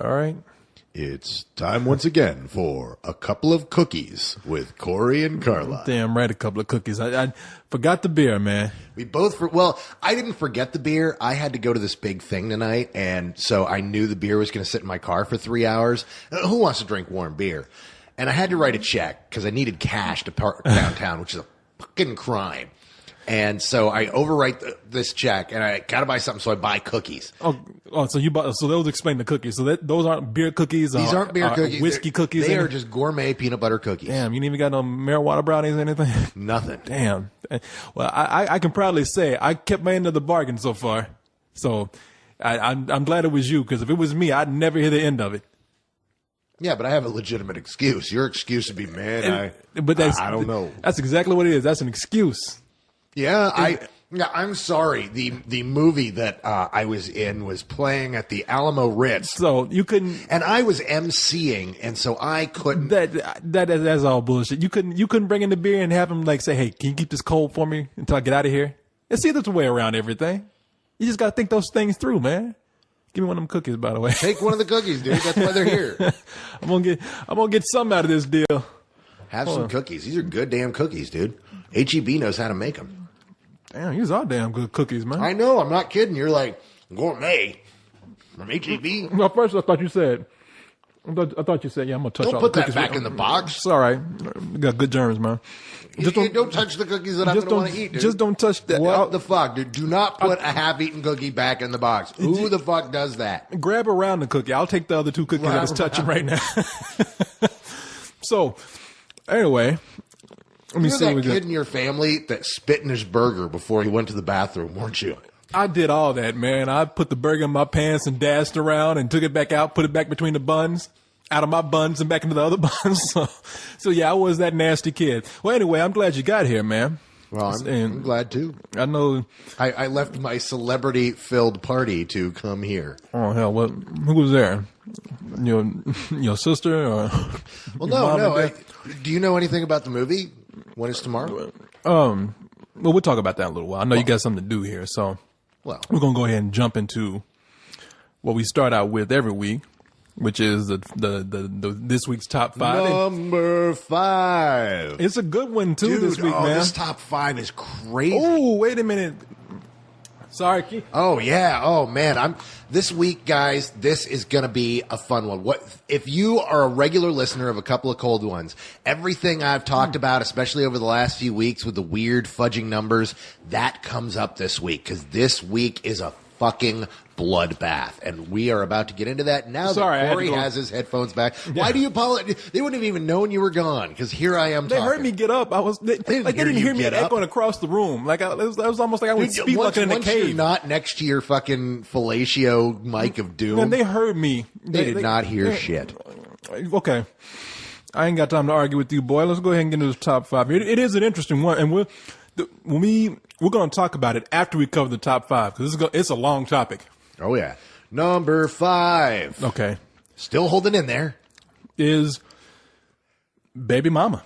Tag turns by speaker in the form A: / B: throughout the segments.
A: All right.
B: It's time once again for a couple of cookies with Corey and Carla.
A: Damn right, a couple of cookies. I forgot the beer, man.
B: We both, well, I didn't forget the beer. I had to go to this big thing tonight, and so I knew the beer was going to sit in my car for 3 hours. Who wants to drink warm beer? And I had to write a check because I needed cash to park downtown, which is a fucking crime. And so I overwrite this check, and I got to buy something, so I buy cookies.
A: Oh, so you bought? So those explain the cookies. So those aren't beer cookies.
B: These aren't beer cookies.
A: Whiskey cookies.
B: They are just gourmet peanut butter cookies.
A: Damn, you ain't even got no marijuana brownies or anything.
B: Nothing.
A: Damn. Well, I can proudly say I kept my end of the bargain so far. So I'm glad it was you, because if it was me, I'd never hear the end of it.
B: Yeah, but I have a legitimate excuse. Your excuse would be, man, I don't know.
A: That's exactly what it is. That's an excuse.
B: Yeah, I'm sorry. The movie that I was in was playing at the Alamo Ritz.
A: So you couldn't,
B: and I was emceeing, and so I couldn't.
A: That's all bullshit. You couldn't bring in the beer and have him like say, "Hey, can you keep this cold for me until I get out of here?" And see, that's the way around everything. You just gotta think those things through, man. Give me one of them cookies, by the way.
B: Take one of the cookies, dude. That's why they're here.
A: I'm gonna get some out of this deal.
B: Have some cookies. These are good damn cookies, dude. HEB knows how to make them.
A: Damn, these are damn good cookies, man.
B: I know. I'm not kidding. You're like gourmet from HEB.
A: Well, first I thought you said, yeah, I'm gonna touch.
B: Don't
A: all
B: put
A: the
B: that
A: cookies
B: back in the box.
A: It's all right. We got good germs, man.
B: Just don't touch the cookies that I'm going to want to eat, dude.
A: Just don't touch that.
B: What the fuck, dude? Do not put a half-eaten cookie back in the box. Who the fuck does that?
A: Grab around the cookie. I'll take the other two cookies I was touching right now. So, anyway, let me see.
B: You're that kid in your family that spit in his burger before he went to the bathroom, weren't you?
A: I did all that, man. I put the burger in my pants and dashed around and took it back out, put it back between the buns, out of my buns and back into the other buns. So yeah, I was that nasty kid. Well, anyway, I'm glad you got here, man.
B: Well, I'm glad too.
A: I know.
B: I left my celebrity-filled party to come here.
A: Oh hell, who was there? Your sister or?
B: Well, no. Do you know anything about the movie? When is tomorrow?
A: Well, we'll talk about that in a little while. I know you got something to do here, so we're gonna go ahead and jump into what we start out with every week, which is the this week's top 5.
B: Number 5.
A: It's a good one too,
B: dude,
A: this week, man.
B: This top 5 is crazy.
A: Oh, wait a minute. Sorry, Keith.
B: Oh yeah. Oh man. This week, guys. This is gonna be a fun one. What if you are a regular listener of a couple of cold ones? Everything I've talked about, especially over the last few weeks with the weird fudging numbers, that comes up this week because this week is a fucking bloodbath, and we are about to get into that now.
A: Sorry,
B: that Corey has his headphones back.
A: Yeah.
B: Why do you apologize? They wouldn't have even known you were gone because here I am.
A: They
B: talking.
A: heard me get up. They didn't hear me echoing across the room. Like it was almost like I was speedwalking in a cave.
B: You're not next to your fucking fellatio mic of doom.
A: And they heard me.
B: They did not hear shit.
A: Okay. I ain't got time to argue with you, boy. Let's go ahead and get into the top 5. It is an interesting one, and we're going to talk about it after we cover the top 5 because it's a long topic.
B: Oh yeah, number 5.
A: Okay,
B: still holding in there
A: is Baby Mama.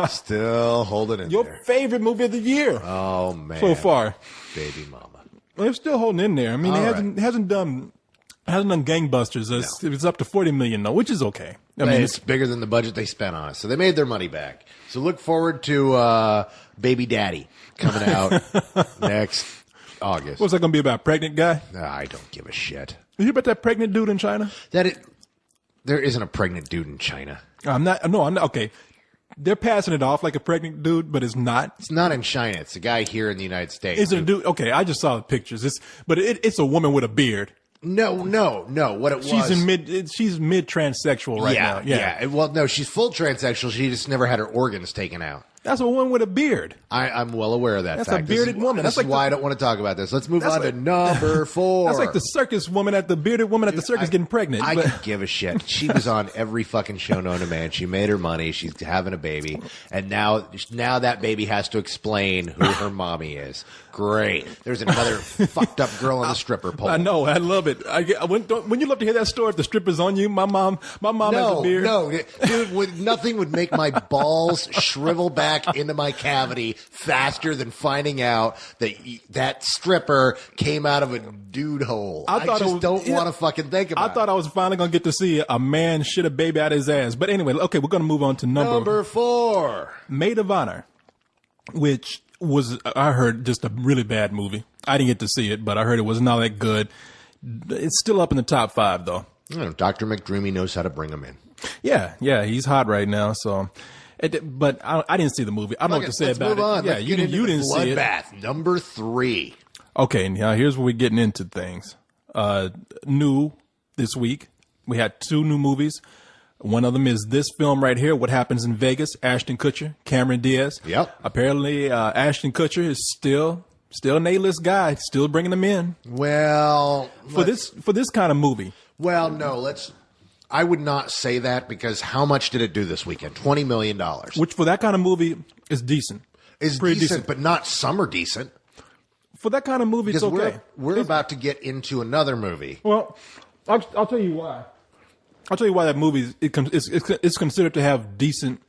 B: Still holding in
A: Your
B: there. Your
A: favorite movie of the year?
B: Oh man,
A: so far,
B: Baby Mama.
A: Well, it's still holding in there. I mean, it hasn't done gangbusters. It's up to 40 million though, which is okay. I mean,
B: it's bigger than the budget they spent on it, so they made their money back. So look forward to Baby Daddy coming out next August.
A: What's that going to be about? Pregnant guy?
B: I don't give a shit.
A: You hear about that pregnant dude in China?
B: There isn't a pregnant dude in China.
A: I'm not. Okay. They're passing it off like a pregnant dude, but it's not.
B: It's not in China. It's a guy here in the United States.
A: Is it a dude? Okay, I just saw the pictures. It's a woman with a beard.
B: No. What it was?
A: She's mid transsexual right now.
B: Yeah. Well, no, she's full transsexual. She just never had her organs taken out.
A: That's a woman with a beard.
B: I'm well aware of that
A: That's
B: fact.
A: A bearded woman.
B: That's why I don't want to talk about this. Let's move on to number 4.
A: That's like the circus woman the bearded woman at the circus getting pregnant.
B: I could give a shit. She was on every fucking show known to man. She made her money. She's having a baby. And now that baby has to explain who her mommy is. Great. There's another fucked up girl on the stripper pole.
A: I know. I love it. When you love to hear that story, if the stripper's on you, my mom has a beard.
B: No, dude, nothing would make my balls shrivel back back into my cavity faster than finding out that that stripper came out of a dude hole. I just don't want to fucking think about it.
A: I thought I was finally going to get to see a man shit a baby out of his ass. But anyway, okay, we're going to move on to number
B: 4.
A: Maid of Honor, which was, I heard, just a really bad movie. I didn't get to see it, but I heard it was not that good. It's still up in the top 5, though.
B: Dr. McDreamy knows how to bring him in.
A: Yeah, he's hot right now. So, but I didn't see the movie. I don't know what to say about it. Yeah, you didn't see it.
B: Bloodbath, number 3.
A: Okay, now here's where we're getting into things. New this week, we had 2 new movies. One of them is this film right here, What Happens in Vegas, Ashton Kutcher, Cameron Diaz.
B: Yep.
A: Apparently, Ashton Kutcher is still an A-list guy, still bringing them in.
B: Well,
A: for this kind of movie.
B: Well, no, I would not say that, because how much did it do this weekend? $20 million.
A: Which for that kind of movie is decent.
B: Is decent, but not summer decent.
A: For that kind of movie, it's okay.
B: We're about to get into another movie.
A: Well, I'll tell you why. I'll tell you why that movie is considered to have decent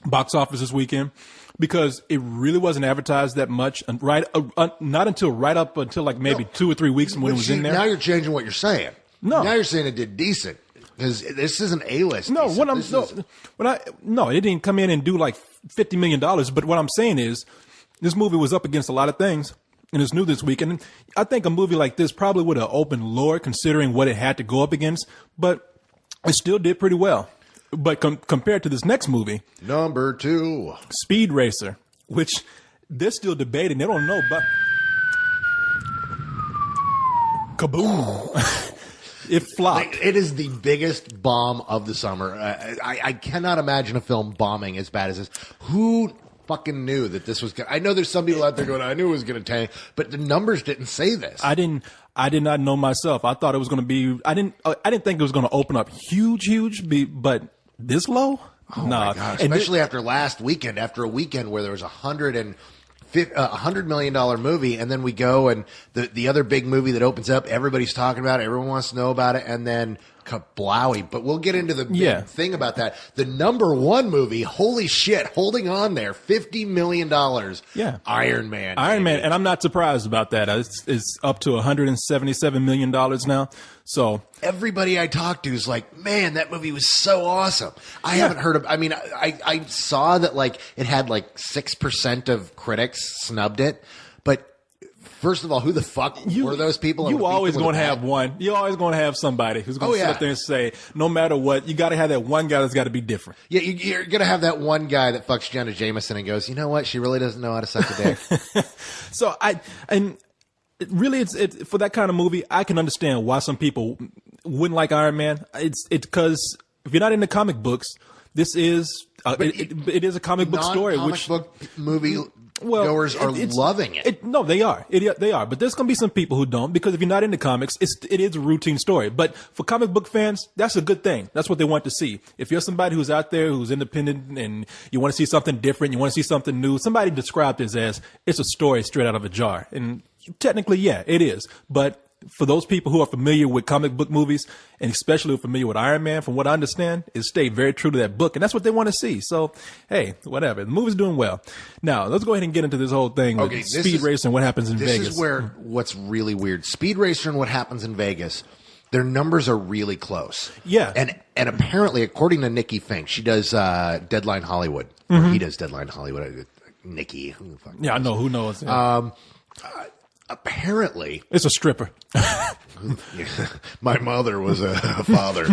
A: box office this weekend, because it really wasn't advertised that much, and not until right up until like maybe 2 or 3 weeks when it was in there.
B: Now you're changing what you're saying.
A: No,
B: now you're saying it did decent, because this isn't A-list.
A: No, it didn't come in and do like $50 million. But what I'm saying is, this movie was up against a lot of things, and it's new this week. And I think a movie like this probably would have opened lower, considering what it had to go up against. But it still did pretty well. But compared to this next movie,
B: number 2,
A: Speed Racer, which they're still debating. They don't know, but kaboom. It flopped.
B: It is the biggest bomb of the summer. I cannot imagine a film bombing as bad as this. Who fucking knew that this was going to... I know there's some people out there going, I knew it was going to tank, but the numbers didn't say this.
A: I did not know myself. I thought it was going to be... I didn't think it was going to open up huge, but this low?
B: Oh my God. Especially after last weekend, after a weekend where there was $100 million movie, and then we go and the other big movie that opens up, everybody's talking about it, everyone wants to know about it, and then kablowy. But we'll get into the big thing about that. The number 1 movie, holy shit, holding on there, $50 million.
A: Yeah,
B: Iron Man,
A: and I'm not surprised about that. It's up to $177 million now. So
B: everybody I talked to is like, man, that movie was so awesome. I haven't heard of. I mean, I saw that like it had like 6% of critics snubbed it, but. First of all, who the fuck were those people?
A: You always going to have one. You're always going to have somebody who's going to sit up there and say, no matter what, you got to have that one guy that's got to be different.
B: Yeah, you're going to have that one guy that fucks Jenna Jameson and goes, you know what? She really doesn't know how to suck a dick.
A: So it's for that kind of movie, I can understand why some people wouldn't like Iron Man. It's because if you're not into comic books, this is it is a comic book story.
B: Comic book movie. Goers are loving it.
A: No, they are. They are. But there's going to be some people who don't, because if you're not into comics, it is a routine story. But for comic book fans, that's a good thing. That's what they want to see. If you're somebody who's out there who's independent and you want to see something different, you want to see something new, somebody described this as it's a story straight out of a jar. And technically, yeah, it is. But for those people who are familiar with comic book movies, and especially familiar with Iron Man, from what I understand, it stayed very true to that book, and that's what they want to see. So, hey, whatever. The movie's doing well. Now, let's go ahead and get into this whole thing with Speed Racer and What Happens in Vegas.
B: This is where what's really weird. Speed Racer and What Happens in Vegas, their numbers are really close.
A: Yeah.
B: And apparently, according to Nikki Fink, she does Deadline Hollywood. Or he does Deadline Hollywood. Nikki. Who the fuck knows?
A: Yeah, I know. Who knows? Yeah.
B: Apparently,
A: it's a stripper.
B: My mother was a father.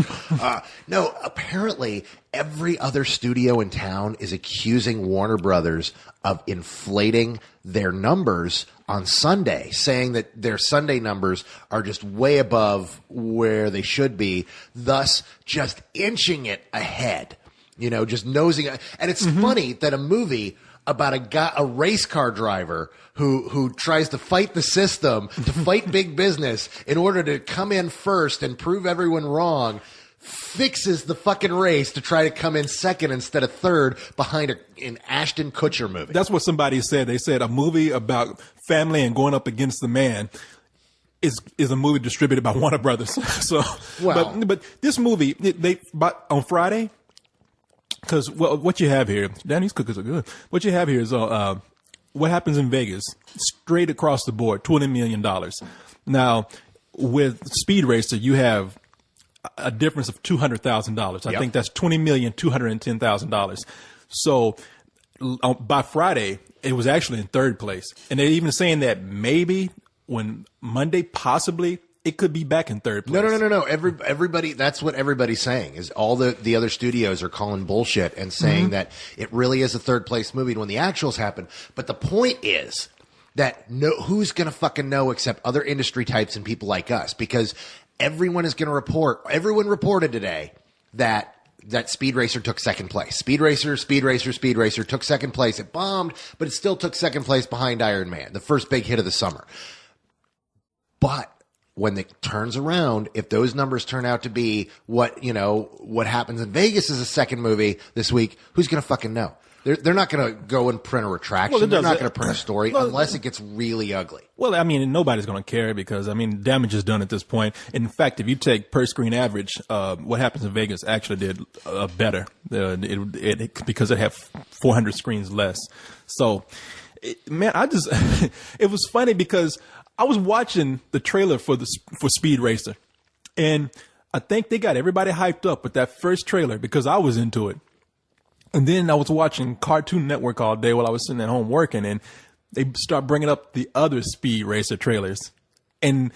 B: No, apparently every other studio in town is accusing Warner Brothers of inflating their numbers on Sunday, saying that their Sunday numbers are just way above where they should be, thus just inching it ahead. You know, just nosing. And it's funny that a movie about a race car driver who tries to fight the system, to fight big business in order to come in first and prove everyone wrong, fixes the fucking race to try to come in second instead of third behind an Ashton Kutcher movie.
A: That's what somebody said. They said a movie about family and going up against the man is a movie distributed by Warner Brothers. So, but this movie, on Friday, because what you have here, Danny's cookies are good. What you have here is what happens in Vegas, straight across the board, $20 million. Now, with Speed Racer, you have a difference of $200,000. I think that's $20,210,000. So by Friday, it was actually in third place, and they're even saying that maybe when Monday, possibly, it could be back in third place.
B: No. Everybody, that's what everybody's saying, is all the other studios are calling bullshit and saying that it really is a third place movie when the actuals happen. But the point is that who's going to fucking know except other industry types and people like us? Because everyone is going to report, everyone reported today that Speed Racer took second place. Speed Racer took second place. It bombed, but it still took second place behind Iron Man, the first big hit of the summer. But when it turns around, if those numbers turn out to be what happens in Vegas is a second movie this week, who's going to fucking know? They're not going to go and print a retraction. They're not going to print a story unless it gets really ugly.
A: Well, I mean, nobody's going to care because, I mean, damage is done at this point. In fact, if you take per screen average, what happens in Vegas actually did better because it had 400 screens less. So, man, it was funny because I was watching the trailer for Speed Racer, and I think they got everybody hyped up with that first trailer because I was into it. And then I was watching Cartoon Network all day while I was sitting at home working, and they start bringing up the other Speed Racer trailers. And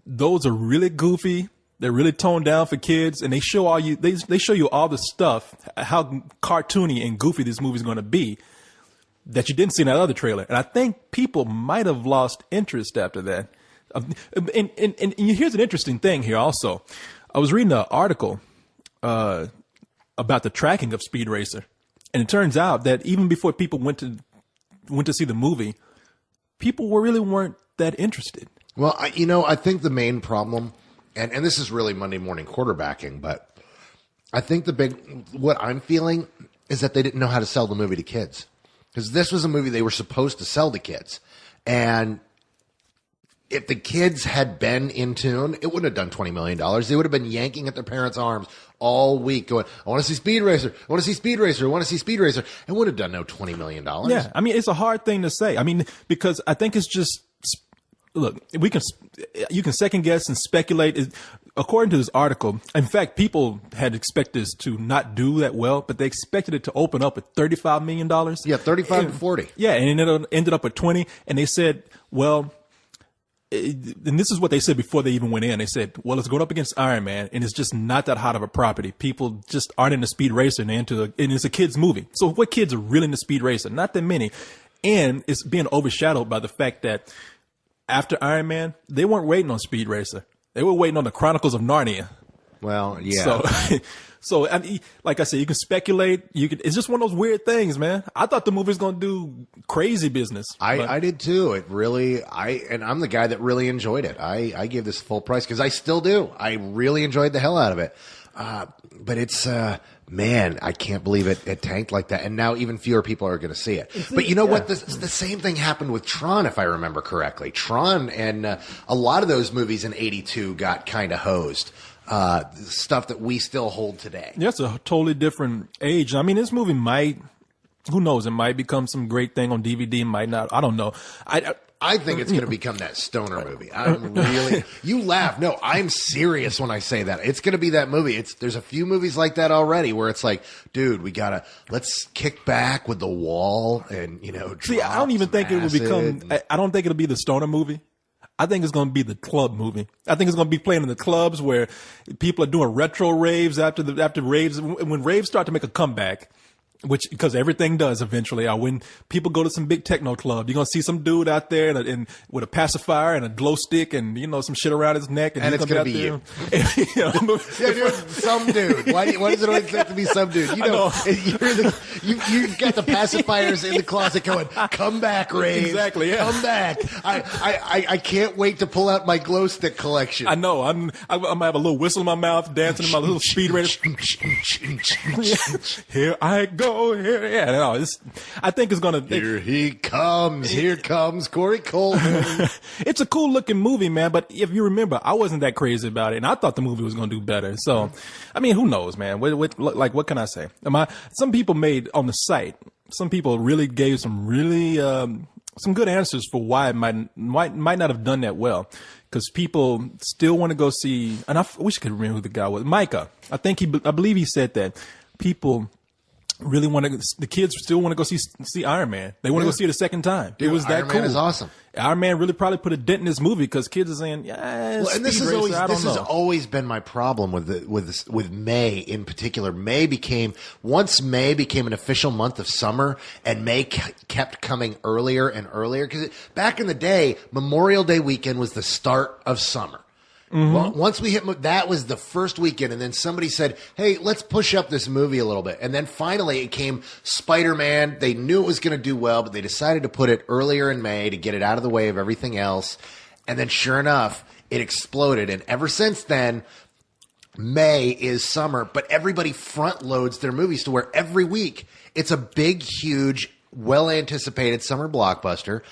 A: those are really goofy. They're really toned down for kids, and they show they show you all the stuff, how cartoony and goofy this movie is going to be that you didn't see in that other trailer. And I think people might have lost interest after that. And here's an interesting thing here also. I was reading an article about the tracking of Speed Racer. And it turns out that even before people went to see the movie, people really weren't that interested.
B: Well, I think the main problem, and this is really Monday morning quarterbacking, but I think what I'm feeling is that they didn't know how to sell the movie to kids. Because this was a movie they were supposed to sell to kids. And if the kids had been in tune, it wouldn't have done $20 million. They would have been yanking at their parents' arms all week going, I want to see Speed Racer. I want to see Speed Racer. I want to see Speed Racer. It would have done no $20 million.
A: Yeah. I mean, it's a hard thing to say. I mean, because I think it's just, look, you can second guess and speculate. According to this article, in fact, people had expected this to not do that well, but they expected it to open up at $35 million.
B: Yeah, 35 to 40.
A: Yeah, and it ended up at 20. And they said, well, and this is what they said before they even went in. They said, well, it's going up against Iron Man, and it's just not that hot of a property. People just aren't into Speed Racer, and it's a kid's movie. So what kids are really into Speed Racer? Not that many. And it's being overshadowed by the fact that after Iron Man, they weren't waiting on Speed Racer. They were waiting on the Chronicles of Narnia.
B: Well, yeah.
A: So I mean, like I said, you can speculate. It's just one of those weird things, man. I thought the movie was going to do crazy business.
B: I did too. And I'm the guy that really enjoyed it. I gave this full price because I still do. I really enjoyed the hell out of it. But it's, man, I can't believe it tanked like that. And now even fewer people are going to see it. But you know what? The same thing happened with Tron, if I remember correctly. Tron and a lot of those movies in '82 got kind of hosed. Stuff that we still hold today.
A: Yeah, it's a totally different age. I mean, this movie might, who knows, it might become some great thing on DVD, might not. I don't know.
B: I think it's going to become that stoner movie. You laugh. No, I'm serious when I say that. It's going to be that movie. There's a few movies like that already where it's like, dude, let's kick back with The Wall and,
A: See, I don't even think it will become, I don't think it'll be the stoner movie. I think it's going to be the club movie. I think it's going to be playing in the clubs where people are doing retro raves after raves. When raves start to make a comeback, because everything does eventually, or when people go to some big techno club, you're going to see some dude out there with a pacifier and a glow stick and, some shit around his neck.
B: And it's going to be you. Yeah, dude, some dude. Why does it always have to be some dude? You've got the pacifiers in the closet going, come back, rave.
A: Exactly, yeah.
B: Come back. I can't wait to pull out my glow stick collection.
A: I know. I'm going to have a little whistle in my mouth, dancing in my little Speed Racer. Here I go. go here. Yeah, no, I think it's gonna.
B: Here he comes. Here comes Corey Coleman.
A: It's a cool looking movie, man. But if you remember, I wasn't that crazy about it, and I thought the movie was gonna do better. So, I mean, who knows, man? What can I say? Some people made on the site. Some people really gave some some good answers for why it might not have done that well. Because people still want to go see, and I wish I could remember who the guy was. Micah. I believe he said that people really the kids still want to go see Iron Man. They want to go see it a second time.
B: Dude,
A: it was that
B: Iron
A: cool.
B: Man is awesome.
A: Iron Man really probably put a dent in this movie because kids are saying, yeah,
B: well, and this has always been my problem with May in particular. Once May became an official month of summer, and May kept coming earlier and earlier, because back in the day, Memorial Day weekend was the start of summer. Mm-hmm. Well, once we hit, that was the first weekend, and then somebody said, hey, let's push up this movie a little bit. And then finally it came Spider-Man. They knew it was going to do well, but they decided to put it earlier in May to get it out of the way of everything else. And then sure enough, it exploded. And ever since then, May is summer, but everybody front loads their movies to where every week it's a big, huge, well-anticipated summer blockbuster.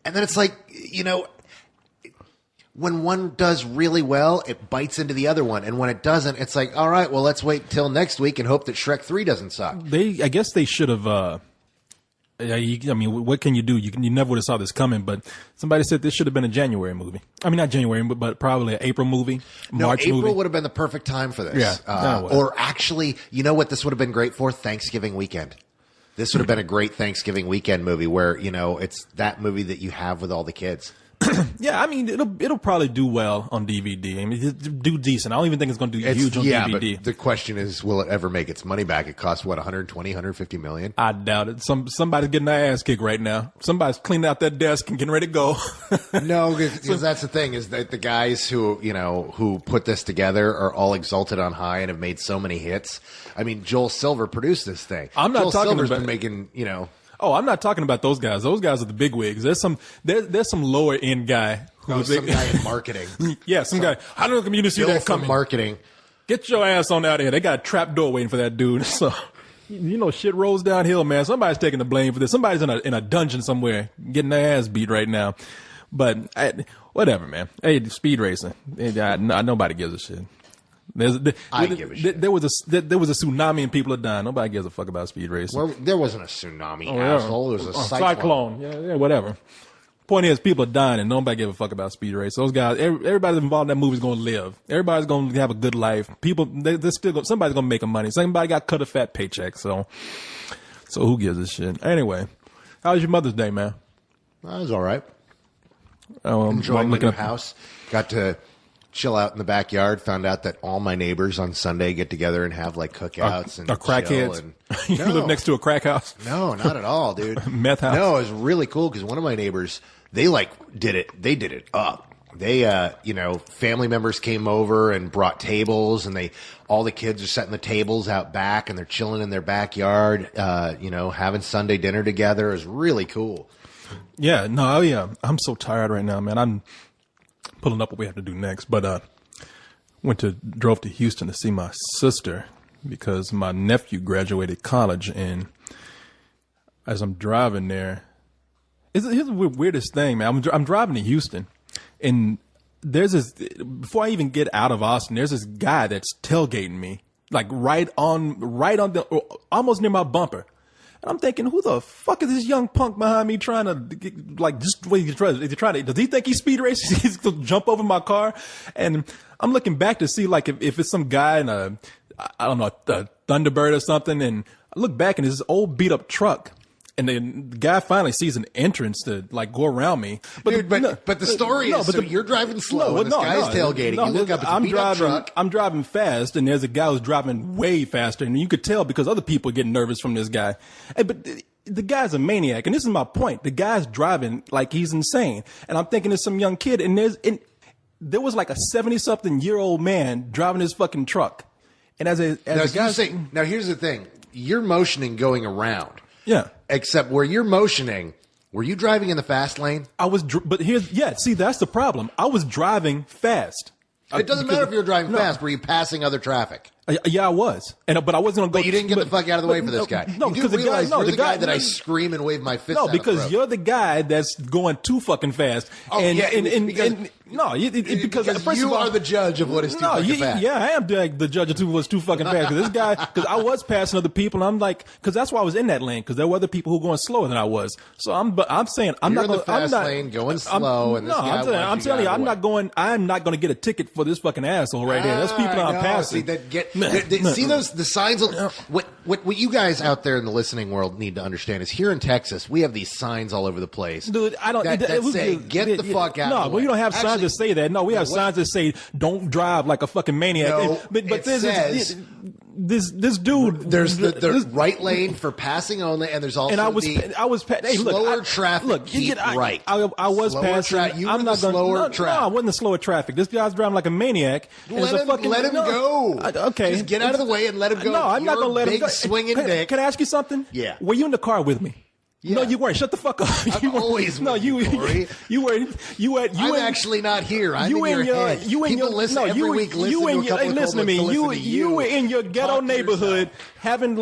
B: And then it's like, when one does really well, it bites into the other one. And when it doesn't, it's like, all right, well, let's wait till next week and hope that Shrek 3 doesn't suck.
A: I guess they should have, what can you do? You never would have saw this coming, but somebody said this should have been a January movie. I mean, not January, but probably an April movie, March movie.
B: April would have been the perfect time for this.
A: Yeah.
B: Or actually, you know what this would have been great for? Thanksgiving weekend. This would have been a great Thanksgiving weekend movie where, it's that movie that you have with all the kids.
A: Yeah, I mean, it'll probably do well on DVD. I mean, do decent. I don't even think it's going to do huge on DVD.
B: But the question is, will it ever make its money back? It costs, what, 120, 150 million?
A: I doubt it. Somebody's getting their ass kicked right now. Somebody's cleaning out that desk and getting ready to go.
B: No, because that's the thing, is that the guys who put this together are all exalted on high and have made so many hits. I mean, Joel Silver produced this thing.
A: Joel
B: Silver's been making,
A: Oh, I'm not talking about those guys. Those guys are the big wigs. There's some lower end guy
B: some guy in marketing.
A: Yeah, some guy. I don't know if you see that coming.
B: Marketing.
A: Get your ass on out of here. They got a trap door waiting for that dude. So, shit rolls downhill, man. Somebody's taking the blame for this. Somebody's in a dungeon somewhere getting their ass beat right now. But whatever, man. Hey, speed racing. Nobody gives a shit.
B: I give a shit.
A: There was a tsunami and people are dying. Nobody gives a fuck about speed racing.
B: Well, there wasn't a tsunami, asshole. It was a cyclone.
A: Yeah, whatever. Point is, people are dying and nobody gives a fuck about speed race. Those guys, everybody involved in that movie is going to live. Everybody's going to have a good life. People, they're still somebody's going to make money. Somebody got cut a fat paycheck. So who gives a shit? Anyway, how was your Mother's Day, man?
B: That was all right. Enjoying my new house. Got to chill out in the backyard. Found out that all my neighbors on Sunday get together and have like cookouts and
A: crackheads. You live next to a crack house?
B: No, not at all, dude.
A: Meth house?
B: No, it was really cool because one of my neighbors, they did it up. They, family members came over and brought tables, and all the kids are setting the tables out back, and they're chilling in their backyard, having Sunday dinner together. It was really cool.
A: Yeah, I'm so tired right now, man. I'm pulling up what we have to do next, but drove to Houston to see my sister because my nephew graduated college, and as I'm driving there, here's the weirdest thing, man. I'm driving to Houston, and there's this, before I even get out of Austin, there's this guy that's tailgating me, like right on almost near my bumper. And I'm thinking, who the fuck is this young punk behind me trying to, does he think he's speed racing? He's going to jump over my car? And I'm looking back to see, like, if it's some guy in a Thunderbird or something. And I look back and it's this old beat up truck. And then the guy finally sees an entrance to like go around me.
B: But the story is, you're driving slow and this guy's tailgating. You look up, it's a beat up truck.
A: I'm driving fast, and there's a guy who's driving way faster, and you could tell because other people are getting nervous from this guy. But the guy's a maniac, and this is my point. The guy's driving like he's insane, and I'm thinking it's some young kid, and there was like a 70-something-year-old man driving his fucking truck. And now
B: here's the thing: you're motioning going around.
A: Yeah.
B: Except where you're motioning, were you driving in the fast lane?
A: I was, see, that's the problem. I was driving fast.
B: It doesn't matter if you're driving fast. Were you passing other traffic?
A: Yeah, I was, but I wasn't gonna go.
B: But you didn't get the fuck out of the way for this guy.
A: No,
B: you do
A: because
B: realize
A: you're
B: the guy that I scream and wave my fist
A: No,
B: at
A: because
B: throat.
A: you're the guy that's going too fucking fast.
B: Oh,
A: and,
B: yeah,
A: because
B: because
A: first
B: you
A: of all,
B: are the judge of what is too fucking fast.
A: Yeah, I am the judge of what's too fucking fast. Because this guy, because I was passing other people, and I'm like, because that's why I was in that lane. Because there were other people who were going slower than I was. So I'm saying I'm
B: You're
A: not
B: in the
A: going.
B: fast lane going slow, and this guy
A: I'm telling you, I'm not going. I'm not going to get a ticket for this fucking asshole right there. There's people I'm passing.
B: See the signs. What you guys out there in the listening world need to understand is here in Texas we have these signs all over the place.
A: Dude, I don't.
B: that say get the fuck out.
A: No,
B: of the
A: well,
B: way.
A: you don't have signs that say that. No, we have signs that say don't drive like a fucking maniac.
B: No,
A: but
B: it says
A: this dude.
B: There's the right lane for passing only, and there's also
A: and I was hey, look,
B: slower traffic.
A: Look,
B: keep right.
A: I was
B: slower
A: passing.
B: You
A: I'm
B: were
A: not
B: the slower
A: going.
B: traffic.
A: No, I wasn't the slower traffic. This guy's driving like a maniac.
B: Let him go.
A: Okay,
B: just get out of the way and let him go.
A: No, I'm not going to let him go.
B: Big swinging dick.
A: Can I ask you something?
B: Yeah.
A: Were you in the car with me?
B: Yeah.
A: No, you weren't. Shut the fuck up.
B: I'm always with you, Corey.
A: You were.
B: I'm actually not here. I'm in your head. People listen every week. Listen to a couple of
A: listen to me. You were in your ghetto neighborhood having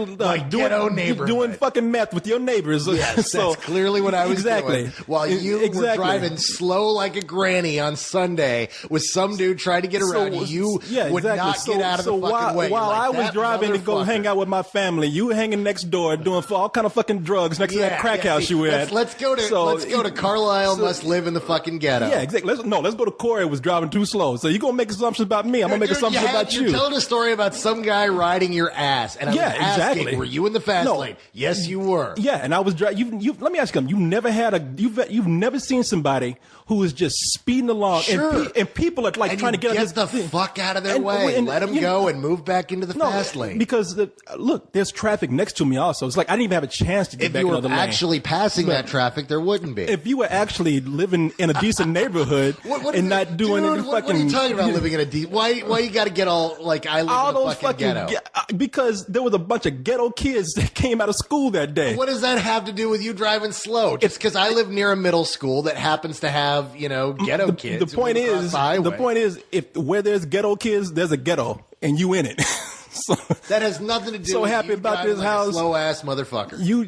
A: doing fucking meth with your neighbors.
B: Yes,
A: so,
B: that's clearly what I was
A: exactly.
B: doing. While you were driving slow like a granny on Sunday with some dude trying to get around you, would not get out of the fucking way.
A: While I was driving to go hang out with my family, you were hanging next door doing all kind of fucking drugs next to that crack house you were at.
B: Let's go to Carlisle must live in the fucking ghetto.
A: Yeah, exactly. Let's go to Corey was driving too slow. So you're gonna make assumptions about me. I'm gonna make assumptions about you.
B: You're telling a story about some guy riding your ass, and I was asking,
A: exactly.
B: were you in the fast lane? Yes, you were.
A: Yeah, and I was driving. Let me ask you something. You've never seen somebody who is just speeding along, and people are like trying to get
B: the fuck out of their way, and let them go, and move back into the fast lane.
A: Because look, there's traffic next to me also. It's like I didn't even have a chance to get back another lane.
B: If you were actually passing that traffic, there wouldn't be.
A: If you were actually living in a decent neighborhood and not doing any fucking.
B: What are you talking about living in a decent? Why you got to get all like I live in a fucking ghetto?
A: Because there was a bunch of ghetto kids that came out of school that day.
B: What does that have to do with you driving slow? Just because I live near a middle school that happens to have ghetto kids.
A: The point is, if where there's ghetto kids, there's a ghetto, and you in it. So,
B: that has nothing to do.
A: So
B: with
A: happy
B: you
A: about this house,
B: slow ass motherfucker.
A: You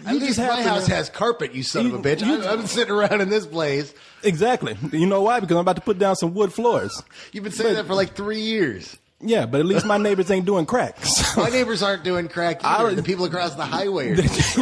B: At least my house has carpet. You son of a bitch. I'm sitting around in this place.
A: Exactly. You know why? Because I'm about to put down some wood floors.
B: You've been saying that for like 3 years.
A: Yeah, but at least my neighbors ain't doing crack. So.
B: My neighbors aren't doing crack either. The people across the highway are doing crack.